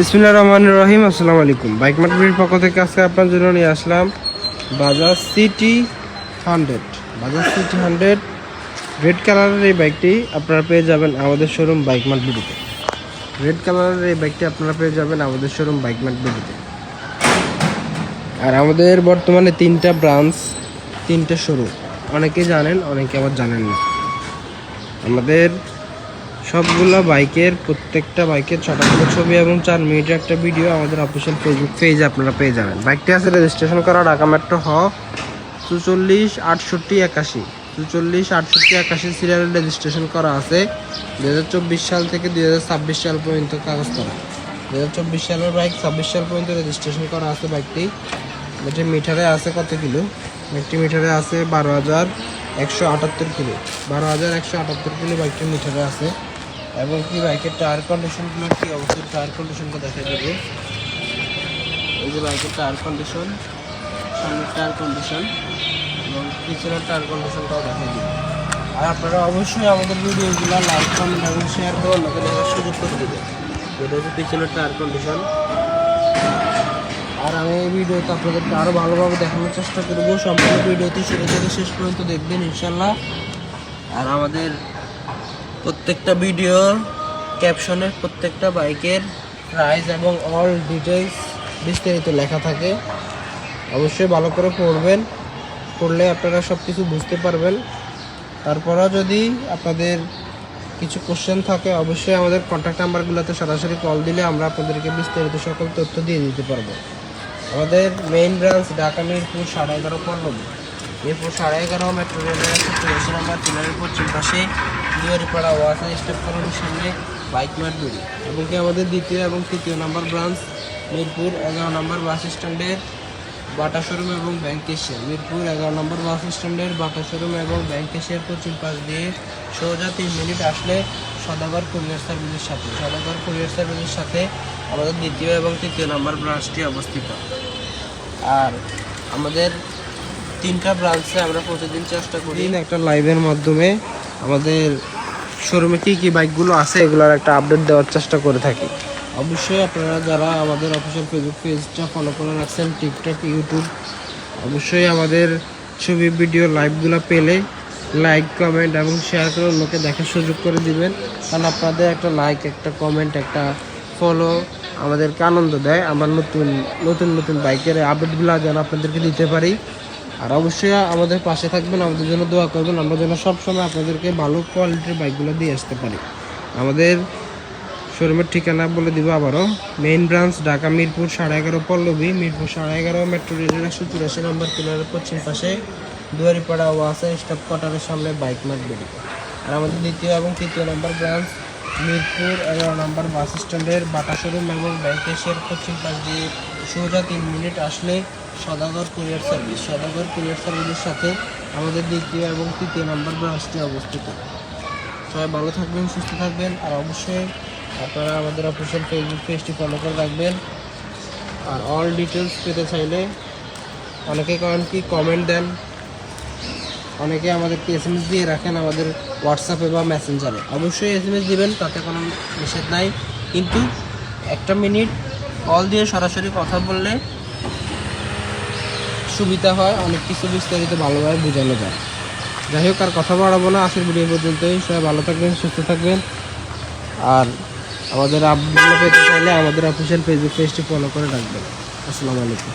বিসমিল্লাহির রহমানির রহিম। আসসালামু আলাইকুম। বাইক মার্কেটের পক্ষ থেকে আজকে আপনার জন্য নিয়ে আসলাম বাজাজ সিটি 100। বাজাজ সিটি 100 রেড কালারের এই বাইকটি আপনারা পেয়ে যাবেন আমাদের শোরুম বাইক মার্কেটে। রেড কালারের এই বাইকটি আপনারা পেয়ে যাবেন আমাদের শোরুম বাইক মার্কেটে। আর আমাদের বর্তমানে 3টা ব্রাঞ্চ, 3টে শোরুম। অনেকে জানেন, অনেকে আবার জানেন না। আমাদের সবগুলো বাইকের প্রত্যেকটা বাইকের 6টা করে ছবি এবং 4 মিনিটের একটা ভিডিও আমাদের অফিসিয়াল ফেসবুক পেজে আপনারা পেয়ে যাবেন। বাইকটি আছে রেজিস্ট্রেশন করা ঢাকা মেট্রো হ 446881 446881 সিরিয়াল রেজিস্ট্রেশন করা আছে। 2024 সাল থেকে 2026 সাল পর্যন্ত কাগজ করা। 2024 সালের বাইক 26 সাল পর্যন্ত রেজিস্ট্রেশন করা আছে। বাইকটি মিটারে আছে কত কিলো? বাইকটি মিটারে আছে 12,178 কিলো। 12,178 কিলো বাইকটি মিটারে আছে। এবং কি বাইকের টায়ার কন্ডিশনগুলো কি অবশ্যই টায়ার কন্ডিশনটা দেখা যাবে। এই যে বাইকের টায়ার কন্ডিশন, সামনের টায়ার কন্ডিশন এবং পিছনের টায়ার কন্ডিশনটাও দেখা যাবে। আর আপনারা অবশ্যই আমাদের ভিডিওগুলো লাইক, কমেন্ট এবং শেয়ার করে অন্যকে দেখার সুযোগ করে দেবেন। এটা হচ্ছে পিছনের টায়ার কন্ডিশন। আর আমি এই ভিডিওতে আপনাদেরকে আরও ভালোভাবে দেখানোর চেষ্টা করবো। সম্পূর্ণ ভিডিওটি শুরু থেকে শেষ পর্যন্ত দেখবেন ইনশাল্লাহ। আর আমাদের প্রত্যেকটা ভিডিওর ক্যাপশনে প্রত্যেকটা বাইকের প্রাইস এবং অল ডিটেলস বিস্তারিত লেখা থাকে। অবশ্যই ভালো করে পড়বেন, পড়লে আপনারা সব কিছু বুঝতে পারবেন। তারপরেও যদি আপনাদের কিছু কোশ্চেন থাকে অবশ্যই আমাদের কন্ট্যাক্ট নাম্বারগুলোতে সরাসরি কল দিলে আমরা আপনাদেরকে বিস্তারিত সকল তথ্য দিয়ে দিতে পারবো। আমাদের main branch Dhaka Mirpur 11.5 Pallabi. Mirpur 11.5 metro রেলের 83 নম্বর পিলারের পশ্চিম পাশে দুয়ারিপাড়া ওয়াসার স্টেপ কলোনির সামনে বাইক মার্কেট। এবং কি আমাদের দ্বিতীয় এবং তৃতীয় নম্বর ব্রাঞ্চ মিরপুর 11 নম্বর বাস স্ট্যান্ডের বাটা শোরুম এবং ব্যাংক এশিয়া। মিরপুর 11 নম্বর বাস স্ট্যান্ডের বাটা শোরুম এবং ব্যাংক এশিয়ার পশ্চিম পাশ দিয়ে সোজা 3 মিনিট আসলে সদাগর কুরিয়ার সার্ভিসের সাথে আমাদের দ্বিতীয় এবং তৃতীয় নম্বর ব্রাঞ্চটি অবস্থিত। আর আমাদের 3টা ব্রাঞ্চে আমরা প্রতিদিন চেষ্টা করি একটা লাইভের মাধ্যমে আমাদের শোরুমে কী কী বাইকগুলো আছে এগুলোর একটা আপডেট দেওয়ার চেষ্টা করে থাকি। অবশ্যই আপনারা যারা আমাদের অফিসিয়াল ফেসবুক পেজটা ফলো করে রাখছেন, টিকটক, ইউটিউব, অবশ্যই আমাদের ছবি, ভিডিও, লাইভগুলো পেলে লাইক, কমেন্ট এবং শেয়ার করে অন্যকে দেখার সুযোগ করে দিবেন। কারণ আপনাদের একটা লাইক, একটা কমেন্ট, একটা ফলো আমাদেরকে আনন্দ দেয়। আমরা নতুন বাইকের আপডেটগুলো যেন আপনাদেরকে দিতে পারি। আর অবশ্যই আমাদের পাশে থাকবেন, আমাদের জন্য দোয়া করবেন, আমরা যেন সবসময় আপনাদেরকে ভালো কোয়ালিটির বাইকগুলো দিয়ে আসতে পারি। আমাদের শোরুমের ঠিকানা বলে দিব আবারও। Main branch Dhaka Mirpur 11.5 Pallabi. Mirpur 11.5 metro রেলের 184 নম্বর পিলারের পশ্চিম পাশে দুয়ারিপাড়া ওয়াসা স্টাফ কোয়ার্টারের সামনে বাইক মার্কেট। আর আমাদের দ্বিতীয় এবং তৃতীয় নম্বর ব্রাঞ্চ মিরপুর 11 নম্বর বাস স্ট্যান্ডের বাটা শোরুম এবং ব্যাংক এশিয়ার পশ্চিম পাশ দিয়ে সোজা 3 মিনিট আসলে সদাগর কুরিয়ার সার্ভিসের সাথে আমাদের দ্বিতীয় এবং তৃতীয় নম্বর ব্রাঞ্চটি অবস্থিত। সবাই ভালো থাকবেন, সুস্থ থাকবেন। আর অবশ্যই আপনারা আমাদের অফিসিয়াল ফেসবুক পেজটি ফলো করে রাখবেন। আর অল ডিটেলস পেতে চাইলে অনেকে কমেন্ট দেন, অনেকে আমাদেরকে SMS দিয়ে রাখেন আমাদের হোয়াটসঅ্যাপে বা মেসেঞ্জারে। অবশ্যই SMS দিবেন, তাতে কোনো নিষেধ নাই। কিন্তু 1 মিনিট কল দিয়ে সরাসরি কথা বললে সুবিধা হয়, অনেক কিছু বিস্তারিত ভালোভাবে বোঝানো যায়। যাই হোক, আর কথা বাড়াবো না, আজকের ভিডিও পর্যন্তই। সবাই ভালো থাকবেন, সুস্থ থাকবেন। আর আমাদের আপডেটগুলো পেতে চাইলে আমাদের অফিসিয়াল ফেসবুক পেজটি ফলো করে রাখবেন। আসসালামু আলাইকুম।